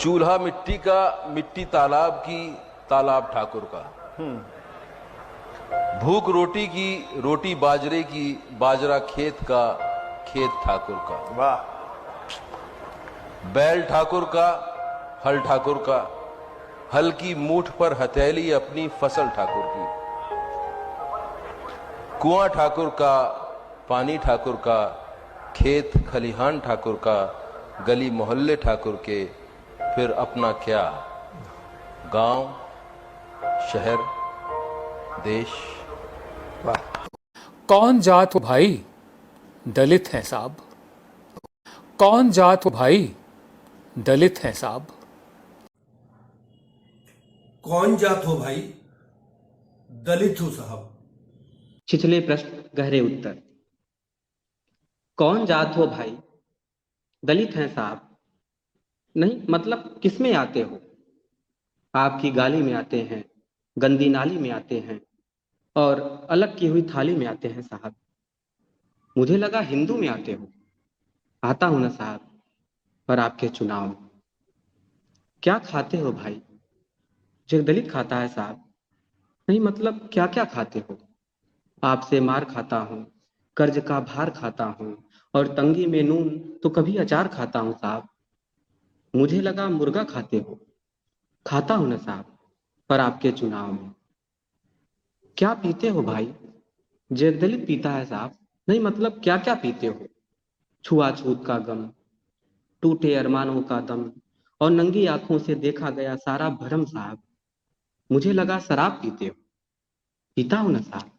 चूल्हा मिट्टी का, मिट्टी तालाब की, तालाब ठाकुर का। भूख रोटी की, रोटी बाजरे की, बाजरा खेत का, खेत ठाकुर का। वाह। बैल ठाकुर का, हल ठाकुर का, हल की मूठ पर हथेली अपनी, फसल ठाकुर की। कुआं ठाकुर का, पानी ठाकुर का, खेत खलिहान ठाकुर का, गली मोहल्ले ठाकुर के, फिर अपना क्या, गांव, शहर, देश। वाह। कौन जात हो भाई, दलित हैं साहब। कौन जात हो भाई, दलित हैं साहब। कौन जात हो भाई, दलित हो साहब। छिछले प्रश्न गहरे उत्तर। कौन जात हो भाई, दलित हैं साहब। नहीं मतलब किस में आते हो? आपकी गाली में आते हैं, गंदी नाली में आते हैं और अलग की हुई थाली में आते हैं साहब। मुझे लगा हिंदू में आते हो। आता हूं ना साहब, पर आपके चुनाव में। क्या खाते हो भाई, जो दलित खाता है साहब। नहीं मतलब क्या क्या खाते हो? आपसे मार खाता हूं, कर्ज का भार खाता हूं और तंगी में नून तो कभी अचार खाता हूं साहब। मुझे लगा मुर्गा खाते हो। खाता हूं ना साहब, पर आपके चुनाव में। क्या पीते हो भाई, जो एक दलित पीता है साहब। नहीं मतलब क्या क्या पीते हो? छुआछूत का गम, टूटे अरमानों का दम और नंगी आंखों से देखा गया सारा भरम साहब। मुझे लगा शराब पीते हो। पीता हूं ना साहब,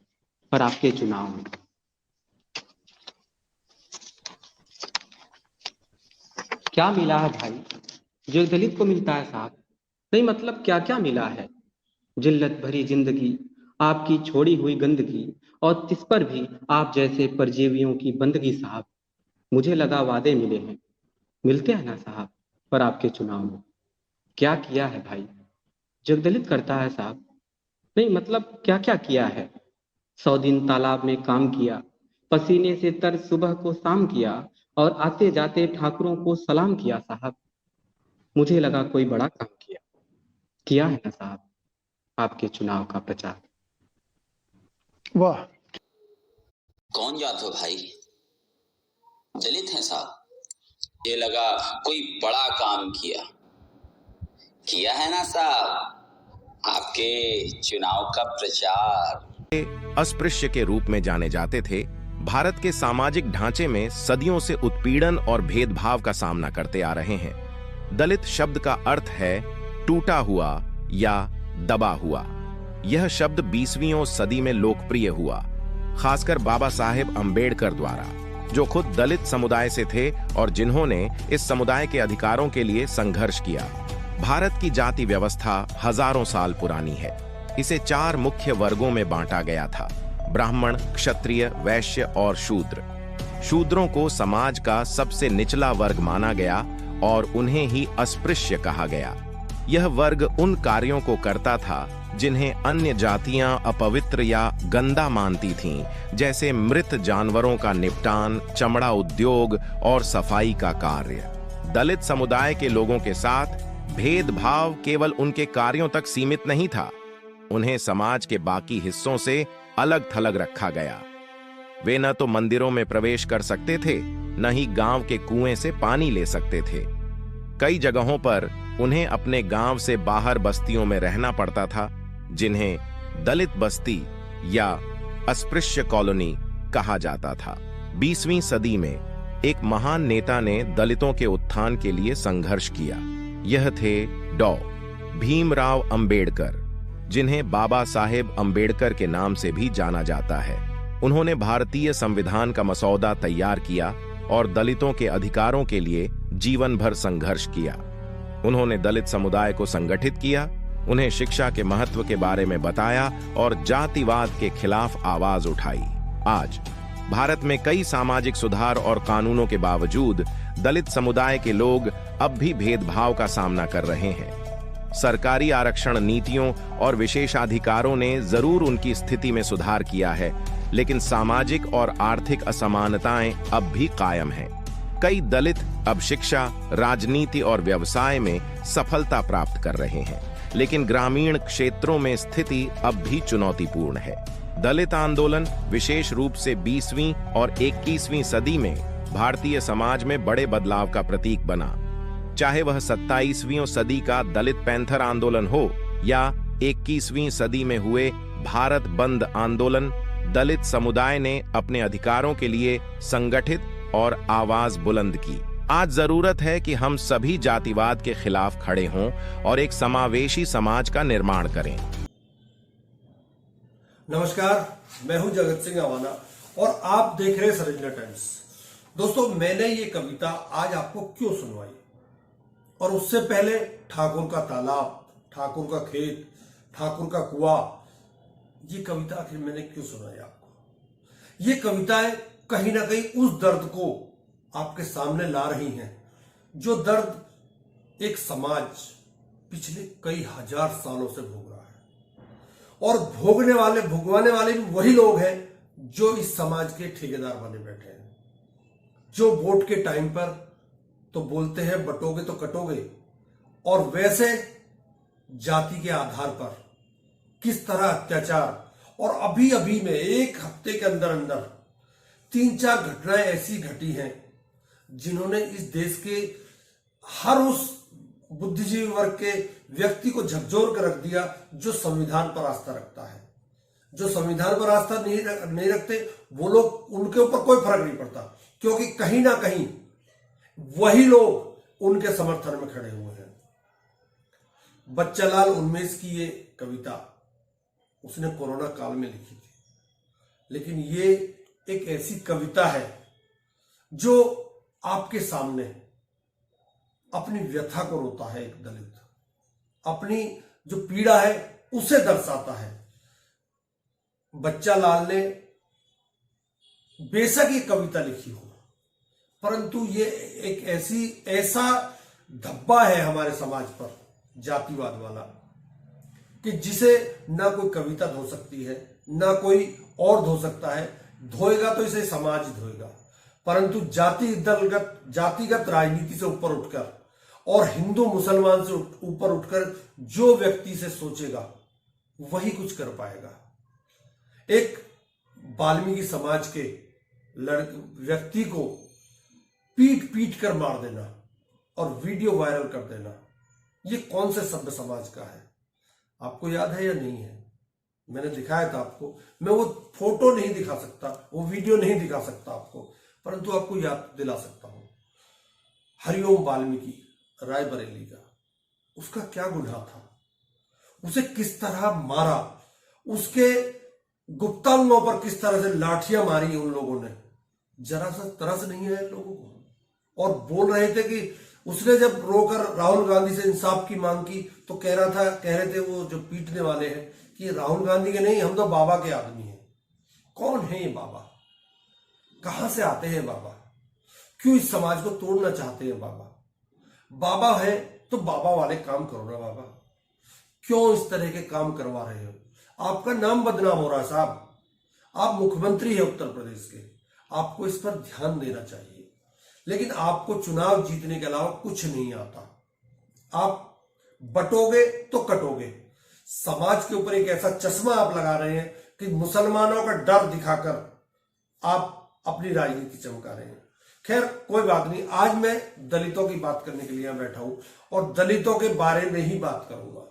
पर आपके चुनाव में। क्या मिला है भाई, जो एक दलित को मिलता है साहब। नहीं मतलब क्या क्या मिला है? जिल्लत भरी जिंदगी, आपकी छोड़ी हुई गंदगी और तिस पर भी आप जैसे परजीवियों की बंदगी साहब। मुझे लगा वादे मिले हैं, मिलते हैं ना साहब, पर आपके चुनाव में। क्या किया है भाई, जो दलित करता है साहब। नहीं मतलब क्या क्या किया है? 100 दिन तालाब में काम किया, पसीने से तर सुबह को शाम किया और आते जाते ठाकुरों को सलाम किया साहब। मुझे लगा कोई बड़ा काम किया। किया है ना साहब, आपके चुनाव का प्रचार। वाह। कौन जात हो भाई, दलित हैं साहब। ये लगा कोई बड़ा काम किया। किया है ना साहब, आपके चुनाव का प्रचार। अस्पृश्य के रूप में जाने जाते थे, भारत के सामाजिक ढांचे में सदियों से उत्पीड़न और भेदभाव का सामना करते आ रहे हैं। दलित शब्द का अर्थ है टूटा हुआ या दबा हुआ। यह शब्द 20वीं सदी में लोकप्रिय हुआ, खासकर बाबा साहेब अम्बेडकर द्वारा, जो खुद दलित समुदाय से थे और जिन्होंने इस समुदाय के अधिकारों के लिए संघर्ष किया। भारत की जाति व्यवस्था हजारों साल पुरानी है। इसे 4 मुख्य वर्गों में बांटा गया था: ब्राह्मण, क्षत्रिय, वैश्य और शूद्र। शूद्रों को समाज का सबसे निचला वर्ग माना गया और उन्हें ही अस्पृश्य कहा गया। यह वर्ग उन कार्यों को करता था जिन्हें अन्य जातियां अपवित्र या गंदा मानती थीं, जैसे मृत जानवरों का निपटान, चमड़ा उद्योग और सफाई का कार्य। दलित समुदाय के लोगों के साथ भेदभाव केवल उनके कार्यों तक सीमित नहीं था, उन्हें समाज के बाकी हिस्सों से अलग थलग रखा गया। वे न तो मंदिरों में प्रवेश कर सकते थे, न ही गांव के कुएं से पानी ले सकते थे। कई जगहों पर उन्हें अपने गांव से बाहर बस्तियों में रहना पड़ता था, जिन्हें दलित बस्ती या अस्पृश्य कॉलोनी कहा जाता था। 20वीं सदी में एक महान नेता ने दलितों के उत्थान के लिए संघर्ष किया। यह थे डॉ. भीमराव अंबेडकर, जिन्हें बाबा साहेब अंबेडकर के नाम से भी जाना जाता है। उन्होंने भारतीय संविधान का मसौदा तैयार किया और दलितों के अधिकारों के लिए जीवन भर संघर्ष किया। उन्होंने दलित समुदाय को संगठित किया, उन्हें शिक्षा के महत्व के बारे में बताया और जातिवाद के खिलाफ आवाज उठाई। आज भारत में कई सामाजिक सुधार और कानूनों के बावजूद दलित समुदाय के लोग अब भी भेदभाव का सामना कर रहे हैं। सरकारी आरक्षण नीतियों और विशेषाधिकारों ने जरूर उनकी स्थिति में सुधार किया है, लेकिन सामाजिक और आर्थिक असमानताएं अब भी कायम हैं। दलित समुदाय के लोग अब भी भेदभाव का सामना कर रहे हैं। सरकारी आरक्षण नीतियों और विशेषाधिकारों ने जरूर उनकी स्थिति में सुधार किया है, लेकिन सामाजिक और आर्थिक असमानताएं अब भी कायम हैं। कई दलित अब शिक्षा, राजनीति और व्यवसाय में सफलता प्राप्त कर रहे हैं, लेकिन ग्रामीण क्षेत्रों में स्थिति अब भी चुनौतीपूर्ण है। दलित आंदोलन विशेष रूप से 20वीं और 21वीं सदी में भारतीय समाज में बड़े बदलाव का प्रतीक बना। चाहे वह 27वीं सदी का दलित पैंथर आंदोलन हो या 21वीं सदी में हुए भारत बंद आंदोलन, दलित समुदाय ने अपने अधिकारों के लिए संगठित और आवाज बुलंद की। आज जरूरत है कि हम सभी जातिवाद के खिलाफ खड़े हों और एक समावेशी समाज का निर्माण करें। नमस्कार, मैं हूं जगत सिंह अवाना और आप देख रहे हैं सरिजना टाइम्स। दोस्तों, मैंने ये कविता आज आपको क्यों सुनवाई, और उससे पहले ठाकुर का तालाब, ठाकुर का खेत, ठाकुर का कुआं, ये कविता आखिर मैंने क्यों सुनाई आपको? ये कविताएं कहीं ना कहीं उस दर्द को आपके सामने ला रही हैं, जो दर्द एक समाज पिछले कई हजार सालों से भोग रहा है। और भुगवाने वाले भी वही लोग हैं जो इस समाज के ठेकेदार बने बैठे हैं, जो वोट के टाइम पर तो बोलते हैं बटोगे तो कटोगे, और वैसे जाति के आधार पर किस तरह अत्याचार, और अभी अभी में एक हफ्ते के अंदर अंदर 3-4 घटनाएं ऐसी घटी हैं जिन्होंने इस देश के हर उस बुद्धिजीवी वर्ग के व्यक्ति को झकझोर कर रख दिया जो संविधान पर आस्था रखता है। जो संविधान पर आस्था नहीं रखते वो लोग, उनके ऊपर कोई फर्क नहीं पड़ता, क्योंकि कहीं ना कहीं वही लोग उनके समर्थन में खड़े हुए हैं। बच्चालाल उन्मेष की ये कविता उसने कोरोना काल में लिखी थी, लेकिन ये एक ऐसी कविता है जो आपके सामने अपनी व्यथा को रोता है। एक दलित अपनी जो पीड़ा है उसे दर्शाता है। बच्चालाल ने बेशक ये कविता लिखी हो, परंतु ये एक ऐसा धब्बा है हमारे समाज पर, जातिवाद वाला, कि जिसे ना कोई कविता धो सकती है, ना कोई और धो सकता है। धोएगा तो इसे समाज धोएगा, परंतु जातिगत राजनीति से ऊपर उठकर और हिंदू मुसलमान से ऊपर उठकर जो व्यक्ति से सोचेगा वही कुछ कर पाएगा। एक वाल्मीकि समाज के व्यक्ति को पीट पीट कर मार देना और वीडियो वायरल कर देना, ये कौन से सभ्य समाज का है? आपको याद है या नहीं है? मैंने दिखाया था आपको। मैं वो फोटो नहीं दिखा सकता, वो वीडियो नहीं दिखा सकता आपको, परंतु आपको याद दिला सकता हूं। हरिओम वाल्मीकि रायबरेली का, उसका क्या गुनाह था? उसे किस तरह मारा, उसके गुप्तांगों पर किस तरह से लाठियां मारी उन लोगों ने, जरा सा तरस नहीं है लोगों को। और बोल रहे थे कि उसने जब रोकर राहुल गांधी से इंसाफ की मांग की तो कह रहे थे वो जो पीटने वाले हैं कि राहुल गांधी के नहीं, हम तो बाबा के आदमी हैं। कौन है ये बाबा? कहां से आते हैं बाबा? क्यों इस समाज को तोड़ना चाहते हैं बाबा? बाबा है तो बाबा वाले काम करो ना बाबा, क्यों इस तरह के काम करवा रहे हो? आपका नाम बदनाम हो रहा है साहब, आप मुख्यमंत्री है उत्तर प्रदेश के, आपको इस पर ध्यान देना चाहिए। लेकिन आपको चुनाव जीतने के अलावा कुछ नहीं आता। आप बटोगे तो कटोगे। समाज के ऊपर एक ऐसा चश्मा आप लगा रहे हैं कि मुसलमानों का डर दिखाकर आप अपनी राजनीति चमका रहे हैं। खैर कोई बात नहीं, आज मैं दलितों की बात करने के लिए बैठा हूं और दलितों के बारे में ही बात करूंगा।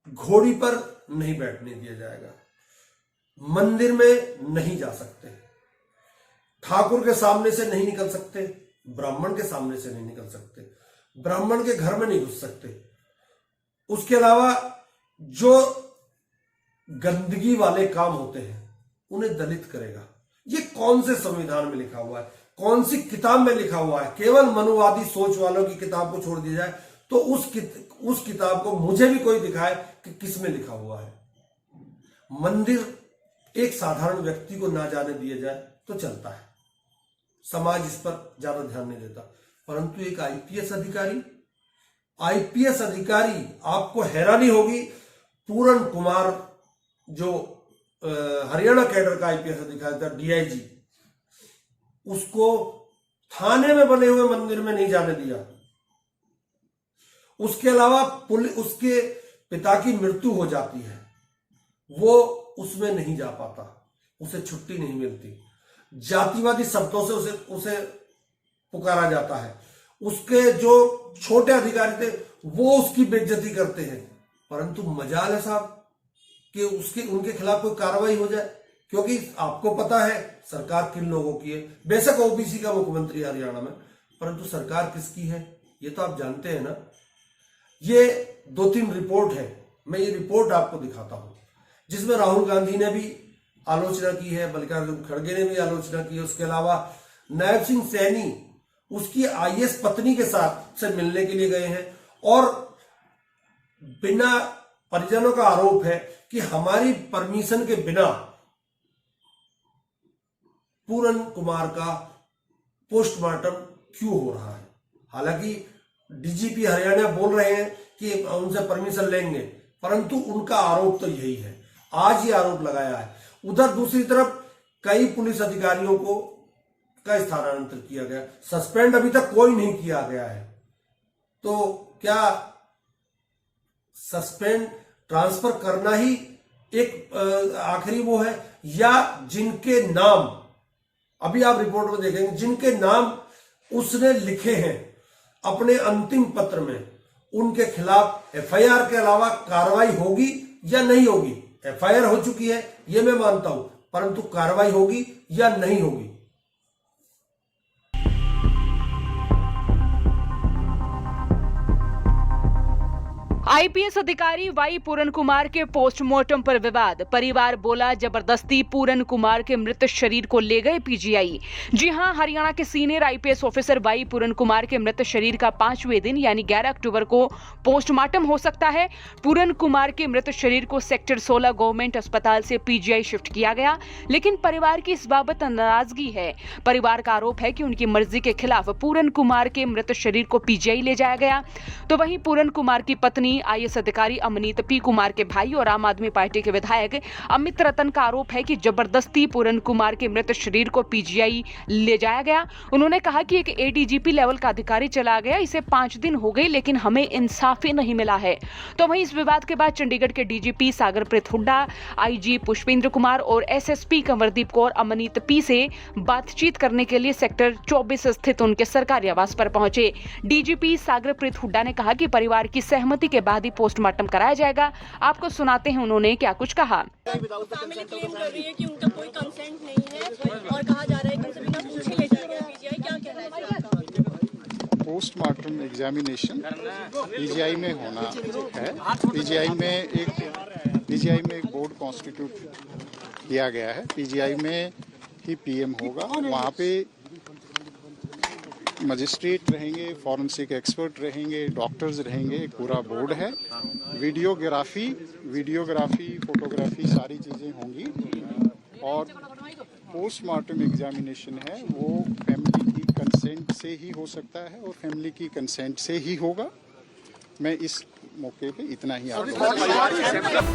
घोड़ी पर नहीं बैठने दिया जाएगा, मंदिर में नहीं जा सकते, ठाकुर के सामने से नहीं निकल सकते, ब्राह्मण के सामने से नहीं निकल सकते, ब्राह्मण के घर में नहीं घुस सकते। उसके अलावा जो गंदगी वाले काम होते हैं उन्हें दलित करेगा। ये कौन से संविधान में लिखा हुआ है? कौन सी किताब में लिखा हुआ है? केवल मनुवादी सोच वालों की किताब को छोड़ दिया जाए तो उस किताब को मुझे भी कोई दिखाए कि किस में लिखा हुआ है। मंदिर एक साधारण व्यक्ति को ना जाने दिया जाए तो चलता है, समाज इस पर ज्यादा ध्यान नहीं देता, परंतु एक आईपीएस अधिकारी आपको हैरानी होगी, पूरन कुमार जो हरियाणा कैडर का आईपीएस अधिकारी था, डीआईजी, उसको थाने में बने हुए मंदिर में नहीं जाने दिया। उसके अलावा उसके पिता की मृत्यु हो जाती है, वो उसमें नहीं जा पाता, उसे छुट्टी नहीं मिलती, जातिवादी शब्दों से उसे पुकारा जाता है, उसके जो छोटे अधिकारी थे वो उसकी बेइज्जती करते हैं, परंतु मजाल है साहब कि उनके खिलाफ कोई कार्रवाई हो जाए, क्योंकि आपको पता है सरकार किन लोगों की है। बेशक ओबीसी का मुख्यमंत्री हरियाणा में, परंतु सरकार किसकी है ये तो आप जानते हैं ना। ये 2-3 रिपोर्ट है, मैं ये रिपोर्ट आपको दिखाता हूं, जिसमें राहुल गांधी ने भी आलोचना की है, मल्लिकार्जुन खड़गे ने भी आलोचना की है। उसके अलावा नायब सिंह सैनी उसकी आईएएस पत्नी के साथ से मिलने के लिए गए हैं, और बिना परिजनों का आरोप है कि हमारी परमिशन के बिना पूरन कुमार का पोस्टमार्टम क्यों हो रहा है। हालांकि डीजीपी हरियाणा बोल रहे हैं कि उनसे परमिशन लेंगे, परंतु उनका आरोप तो यही है, आज ही आरोप लगाया है। उधर दूसरी तरफ कई पुलिस अधिकारियों का स्थानांतरण किया गया, सस्पेंड अभी तक कोई नहीं किया गया है। तो क्या सस्पेंड ट्रांसफर करना ही एक आखिरी वो है, या जिनके नाम अभी आप रिपोर्ट में देखेंगे, जिनके नाम उसने लिखे हैं अपने अंतिम पत्र में, उनके खिलाफ एफआईआर के अलावा कार्रवाई होगी या नहीं होगी। एफआईआर हो चुकी है ये मैं मानता हूं, परंतु कार्रवाई होगी या नहीं होगी। आईपीएस अधिकारी वाई पूरन कुमार के पोस्टमार्टम पर विवाद, परिवार बोला जबरदस्ती पूरन कुमार के मृत शरीर को ले गए पीजीआई। जी हां, हरियाणा के सीनियर आईपीएस ऑफिसर वाई पूरन कुमार के मृत शरीर का 5वें दिन यानी 11 अक्टूबर को पोस्टमार्टम हो सकता है। पूरन कुमार के मृत शरीर को सेक्टर 16 गवर्नमेंट अस्पताल से पीजीआई शिफ्ट किया गया, लेकिन परिवार की इस बाबत नाराजगी है। परिवार का आरोप है कि उनकी मर्जी के खिलाफ पूरन कुमार के मृत शरीर को पीजीआई ले जाया गया। तो वहीं पूरन कुमार की पत्नी आईएएस अधिकारी अमनीत पी कुमार के भाई और आम आदमी पार्टी के विधायक अमित रतन का आरोप है कि जबरदस्ती पूरन कुमार के मृत शरीर को पीजीआई ले जाया गया। उन्होंने कहा कि एक एडीजीपी लेवल का अधिकारी चला गया, इसे 5 दिन हो गए, लेकिन हमें इंसाफ ही नहीं मिला है। तो वहीं इस विवाद के बाद चंडीगढ़ के डीजीपी सागरप्रीत हुड्डा, आईजी पुष्पेंद्र कुमार और एसएसपी कंवरदीप कौर अमनीत पी से बातचीत करने के लिए सेक्टर 24 स्थित उनके सरकारी आवास पर पहुंचे। डीजीपी सागरप्रीत हुड्डा ने कहा कि परिवार की सहमति के बाद ही पोस्टमार्टम कराया जाएगा। आपको सुनाते हैं उन्होंने क्या कुछ कहा। फैमिली क्लेम कर रही है कि उनका कोई कंसेंट नहीं है और कहा जा रहा है कि उनसे बिना पूछे ले जाया गया पीजीआई। क्या कहना है आपका? पोस्टमार्टम एग्जामिनेशन पीजीआई में होना है। पीजीआई में एक बोर्ड कॉन्स्टिट्यूट किया गया है। पीजीआई में ही पीएम होगा, वहाँ पे मजिस्ट्रेट रहेंगे, फॉरेंसिक एक्सपर्ट रहेंगे, डॉक्टर्स रहेंगे, एक पूरा बोर्ड है। वीडियोग्राफी, फोटोग्राफी सारी चीज़ें होंगी। और पोस्टमार्टम एग्जामिनेशन है वो फैमिली की कंसेंट से ही हो सकता है और फैमिली की कंसेंट से ही होगा। मैं इस मौके पे इतना ही आपको।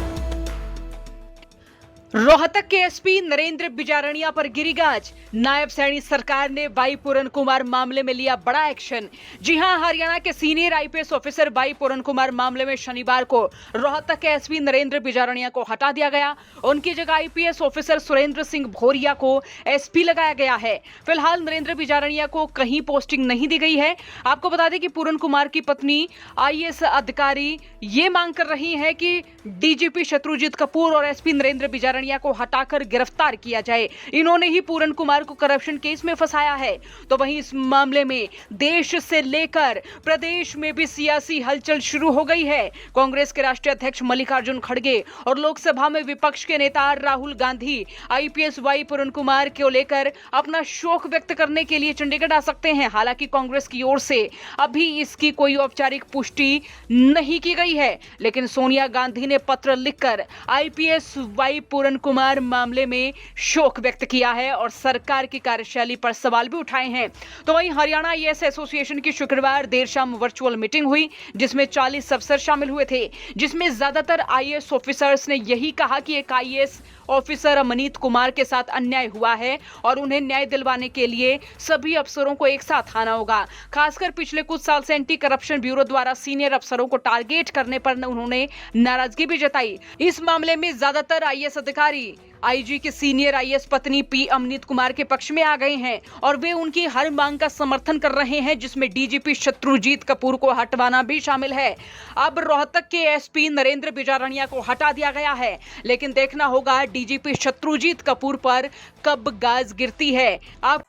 रोहतक के एसपी नरेंद्र बिजारणिया पर गिरी गाज, नायब सैनी सरकार ने वाई पूरन कुमार मामले में लिया बड़ा एक्शन। जी हां, हरियाणा के सीनियर आईपीएस ऑफिसर वाई पूरन कुमार मामले में शनिवार को रोहतक के एसपी नरेंद्र बिजारणिया को हटा दिया गया। उनकी जगह आईपीएस ऑफिसर सुरेंद्र सिंह भोरिया को एसपी लगाया गया है। फिलहाल नरेंद्र बिजारणिया को कहीं पोस्टिंग नहीं दी गई है। आपको बता दें कि पूरन कुमार की पत्नी आईएएस अधिकारी ये मांग कर रही है कि डीजीपी शत्रुजीत कपूर और एसपी नरेंद्र बिजारणिया को हटाकर गिरफ्तार किया जाए। इन्होंने ही पूरन कुमार को करप्शन केस में फंसाया है। तो वहीं इस मामले में देश से लेकर प्रदेश में भी सियासी हलचल शुरू हो गई है। कांग्रेस के राष्ट्रीय अध्यक्ष मल्लिकार्जुन खड़गे और लोकसभा में विपक्ष के नेता राहुल गांधी आईपीएस वाई पूरन कुमार को लेकर अपना शोक व्यक्त करने के लिए चंडीगढ़ आ सकते हैं। हालांकि कांग्रेस की ओर से अभी इसकी कोई औपचारिक पुष्टि नहीं की गई है, लेकिन सोनिया गांधी ने पत्र लिखकर आईपीएस वाई पूरन कुमार मामले में शोक व्यक्त किया है और सरकार की कार्यशैली पर सवाल भी उठाए हैं। तो वहीं हरियाणा आईएएस एसोसिएशन की शुक्रवार देर शाम वर्चुअल मीटिंग हुई, जिसमें 40 अफसर शामिल हुए थे, जिसमें ज्यादातर आईएएस ऑफिसर्स ने यही कहा कि एक आईएएस ऑफिसर अमनीत कुमार के साथ अन्याय हुआ है और उन्हें न्याय दिलवाने के लिए सभी अफसरों को एक साथ आना होगा। खासकर पिछले कुछ साल से एंटी करप्शन ब्यूरो द्वारा सीनियर अफसरों को टारगेट करने पर उन्होंने नाराजगी भी जताई। इस मामले में ज्यादातर आईएएस अधिकारी आईजी के सीनियर आईएएस पत्नी पी अमनीत कुमार के पक्ष में आ गए हैं और वे उनकी हर मांग का समर्थन कर रहे हैं, जिसमें डीजीपी शत्रुजीत कपूर को हटवाना भी शामिल है। अब रोहतक के एसपी नरेंद्र बिजारणिया को हटा दिया गया है, लेकिन देखना होगा डीजीपी शत्रुजीत कपूर पर कब गाज गिरती है। अब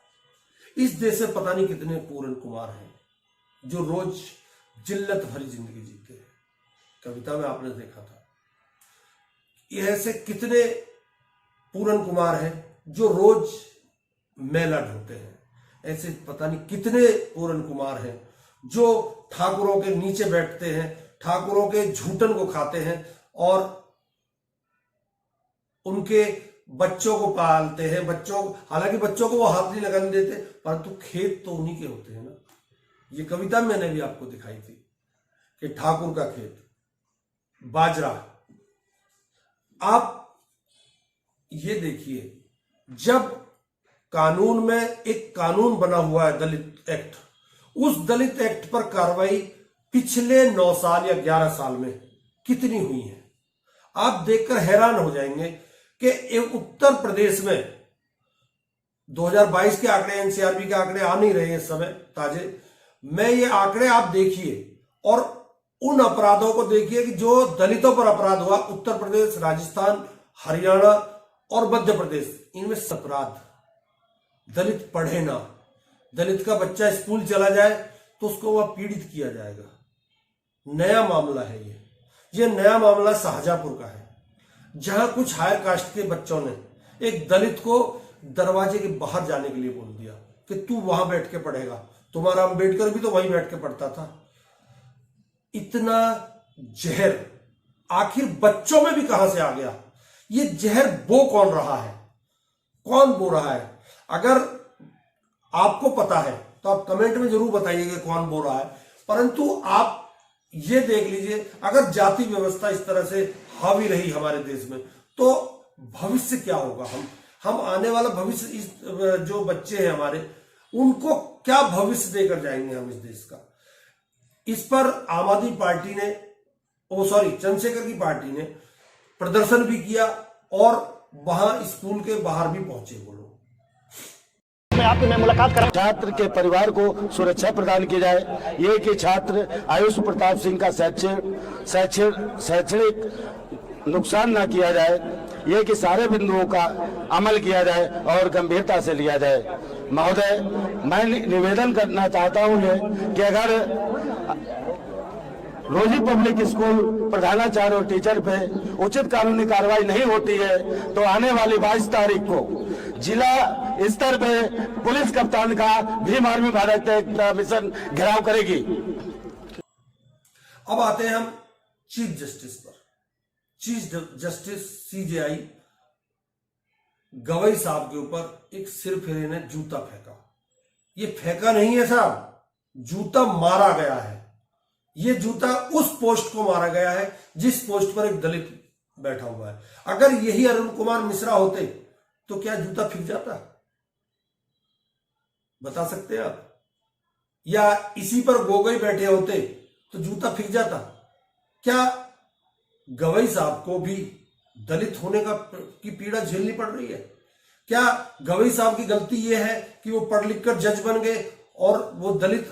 इस देश में पता नहीं कितने पूरन कुमार हैं जो रोज जिल्लत भरी जिंदगी जीते हैं। कविता में आपने देखा था, ऐसे कितने पूरन कुमार हैं जो रोज मेला ढोते हैं। ऐसे पता नहीं कितने पूरन कुमार हैं जो ठाकुरों के नीचे बैठते हैं, ठाकुरों के झूठन को खाते हैं और उनके बच्चों को पालते हैं। हालांकि बच्चों को वो हाथ नहीं लगाने देते, परंतु खेत तो उन्हीं के होते हैं ना। ये कविता मैंने भी आपको दिखाई थी कि ठाकुर का खेत बाजरा। आप ये देखिए, जब कानून में एक कानून बना हुआ है दलित एक्ट, उस दलित एक्ट पर कार्रवाई पिछले 9 साल या 11 साल में कितनी हुई है, आप देखकर हैरान हो जाएंगे कि उत्तर प्रदेश में 2022 के आंकड़े, एनसीआरबी के आंकड़े आ नहीं रहे हैं इस समय ताजे में, ये आंकड़े आप देखिए और उन अपराधों को देखिए कि जो दलितों पर अपराध हुआ। उत्तर प्रदेश, राजस्थान, हरियाणा और मध्य प्रदेश, इनमें अपराध दलित पढ़े ना, दलित का बच्चा स्कूल चला जाए तो उसको वह पीड़ित किया जाएगा। नया मामला है ये नया मामला शाहजहांपुर का है, जहां कुछ हायर कास्ट के बच्चों ने एक दलित को दरवाजे के बाहर जाने के लिए बोल दिया कि तू वहां बैठ के पढ़ेगा, तुम्हारा अम्बेडकर भी तो वहीं बैठ के पढ़ता था। इतना जहर आखिर बच्चों में भी कहां से आ गया? ये जहर बो कौन रहा है, कौन बो रहा है? अगर आपको पता है तो आप कमेंट में जरूर बताइएगा कौन बो रहा है। परंतु आप ये देख लीजिए, अगर जाति व्यवस्था इस तरह से हावी रही हमारे देश में तो भविष्य क्या होगा? हम आने वाला भविष्य, इस जो बच्चे हैं हमारे, उनको क्या भविष्य देकर जाएंगे हम इस देश का? इस पर आम आदमी पार्टी ने, चंद्रशेखर की पार्टी ने प्रदर्शन भी किया और वहां स्कूल के बाहर भी पहुंचे वो लोग। मैं मुलाकात करा, छात्र के परिवार को सुरक्षा प्रदान की जाए, ये कि छात्र आयुष प्रताप सिंह का शैक्षणिक नुकसान ना किया जाए, ये कि सारे बिंदुओं का अमल किया जाए और गंभीरता से लिया जाए। महोदय, मैं निवेदन करना चाहता हूँ कि अगर रोजी पब्लिक स्कूल प्रधानाचार्य और टीचर पे उचित कानूनी कार्रवाई नहीं होती है तो आने वाली 22 तारीख को जिला स्तर पे पुलिस कप्तान का भीम आर्मी भारत मिशन घेराव करेगी। अब आते हैं हम चीफ जस्टिस पर। चीफ जस्टिस सीजेआई गवई साहब के ऊपर एक सिर फेरे ने जूता फेंका। ये फेंका नहीं है साहब, जूता मारा गया है। ये जूता उस पोस्ट को मारा गया है जिस पोस्ट पर एक दलित बैठा हुआ है। अगर यही अरुण कुमार मिश्रा होते तो क्या जूता फिक जाता? बता सकते हैं आप? या इसी पर गोगोई बैठे होते तो जूता फिक जाता? क्या गवई साहब को भी दलित होने की पीड़ा झेलनी पड़ रही है? क्या गवई साहब की गलती यह है कि वो पढ़ लिख कर जज बन गए और वो दलित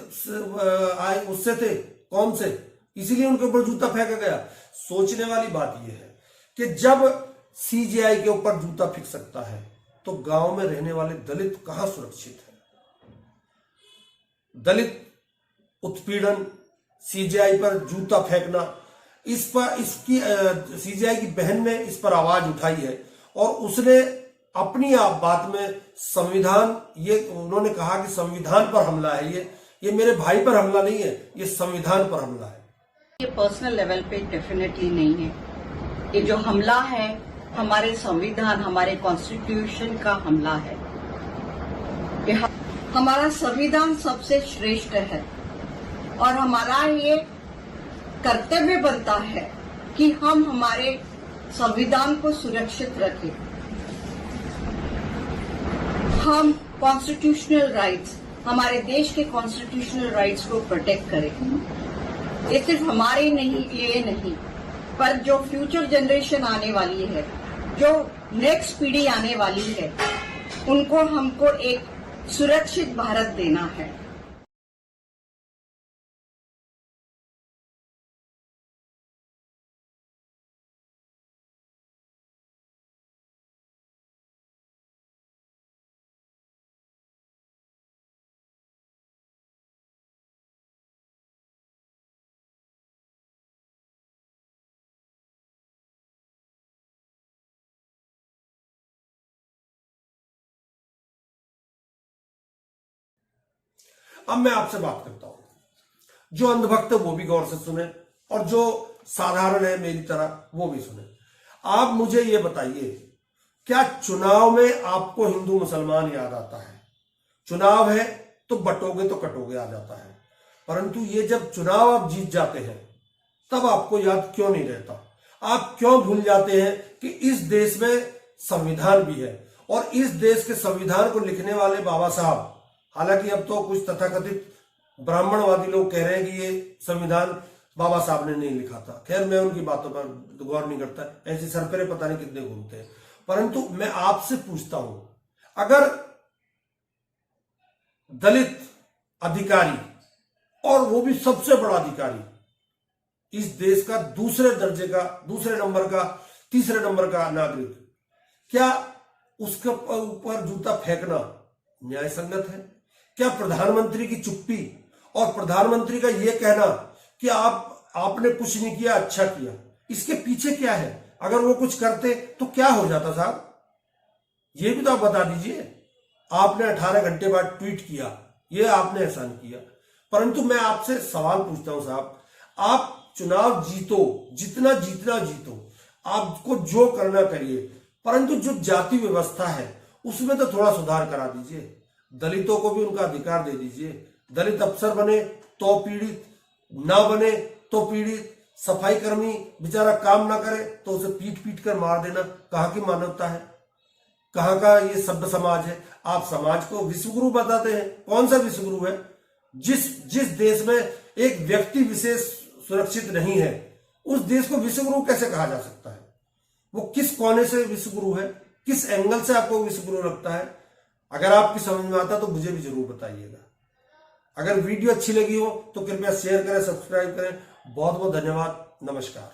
उससे थे, कौन से, इसीलिए उनके ऊपर जूता फेंका गया? सोचने वाली बात यह है कि जब सीजेआई के ऊपर जूता फेंक सकता है तो गांव में रहने वाले दलित कहां सुरक्षित है? दलित उत्पीड़न, सीजेआई पर जूता फेंकना, इसकी सीजेआई की बहन ने इस पर आवाज उठाई है और उसने अपनी बात में संविधान, ये उन्होंने कहा कि संविधान पर हमला है, ये मेरे भाई पर हमला नहीं है, ये संविधान पर हमला है। ये पर्सनल लेवल पे डेफिनेटली नहीं है। ये जो हमला है हमारे संविधान, हमारे कॉन्स्टिट्यूशन का हमला है। हमारा संविधान सबसे श्रेष्ठ है और हमारा ये कर्तव्य बनता है कि हम हमारे संविधान को सुरक्षित रखें। हम कॉन्स्टिट्यूशनल राइट्स, हमारे देश के कॉन्स्टिट्यूशनल राइट्स को प्रोटेक्ट करें। ये सिर्फ हमारे लिए नहीं, पर जो फ्यूचर जनरेशन आने वाली है, जो नेक्स्ट पीढ़ी आने वाली है, उनको हमको एक सुरक्षित भारत देना है। अब मैं आपसे बात करता हूं, जो अंधभक्त है वो भी गौर से सुने और जो साधारण है मेरी तरह वो भी सुने। आप मुझे ये बताइए, क्या चुनाव में आपको हिंदू मुसलमान याद आता है? चुनाव है तो बटोगे तो कटोगे आ जाता है, परंतु ये जब चुनाव आप जीत जाते हैं तब आपको याद क्यों नहीं रहता? आप क्यों भूल जाते हैं कि इस देश में संविधान भी है और इस देश के संविधान को लिखने वाले बाबा साहब, हालांकि अब तो कुछ तथाकथित ब्राह्मणवादी लोग कह रहे हैं कि ये संविधान बाबा साहब ने नहीं लिखा था। खैर, मैं उनकी बातों पर गौर नहीं करता, ऐसे सरपरे पता नहीं कितने घूमते हैं। परंतु मैं आपसे पूछता हूं, अगर दलित अधिकारी, और वो भी सबसे बड़ा अधिकारी, इस देश का दूसरे दर्जे का, दूसरे नंबर का, तीसरे नंबर का नागरिक, क्या उसके ऊपर जूता फेंकना न्याय संगत है? क्या प्रधानमंत्री की चुप्पी और प्रधानमंत्री का यह कहना कि आपने कुछ नहीं किया, अच्छा किया, इसके पीछे क्या है? अगर वो कुछ करते तो क्या हो जाता साहब? ये भी तो आप बता दीजिए। आपने 18 घंटे बाद ट्वीट किया, ये आपने एहसान किया, परंतु मैं आपसे सवाल पूछता हूं साहब, आप चुनाव जीतो, जितना जीतना जीतो, आपको जो करना करिए, परंतु जो जाति व्यवस्था है उसमें तो थोड़ा सुधार करा दीजिए। दलितों को भी उनका अधिकार दे दीजिए। दलित अफसर बने तो पीड़ित, ना बने तो पीड़ित। सफाई कर्मी बेचारा काम ना करे तो उसे पीट पीट कर मार देना कहाँ की मानवता है? कहाँ का ये सभ्य समाज है? आप समाज को विश्वगुरु बताते हैं। कौन सा विश्वगुरु है? जिस देश में एक व्यक्ति विशेष सुरक्षित नहीं है, उस देश को विश्वगुरु कैसे कहा जा सकता है? वो किस कोने से विश्वगुरु है? किस एंगल से आपको विश्वगुरु लगता है? अगर आपकी समझ में आता तो मुझे भी जरूर बताइएगा। अगर वीडियो अच्छी लगी हो तो कृपया शेयर करें, सब्सक्राइब करें। बहुत बहुत धन्यवाद। नमस्कार।